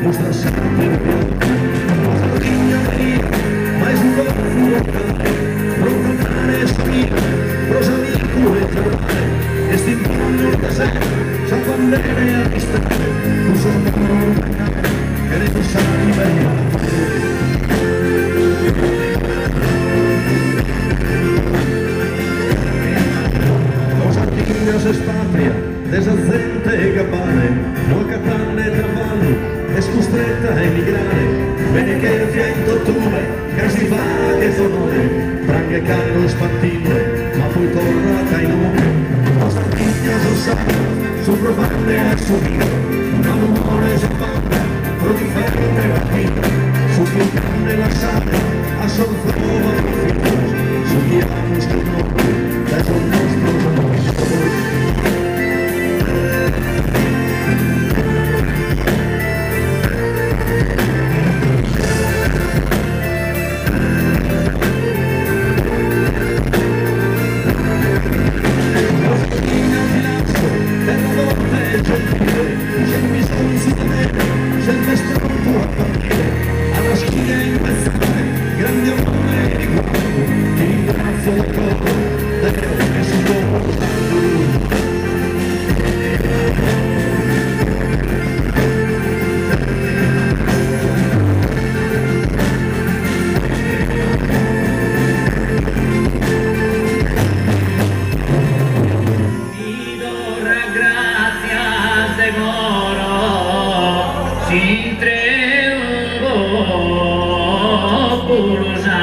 mostra sempre o piano. Rosalinha Maria, mais um golpe locale, provocare spina, prosamico e trovare, e stimolano da sé, sa quando è a distare, tu sono un cane, che ne tu sai meglio. Se espatria, desazzenta e gabbane, non capanne travallo, è scostretta a emigrare, bene che il fiento tuve, che si fa che sonore, tranne caldo spattino, ma poi torna a cainone, nostra figlia so sa, su provande a subire, ma l'umore si banda, pro di ferro e mattino, su più grande la sale, a sorprova il figlio, su chi amo sto nome, da sul nostro nome. Si treugo por usar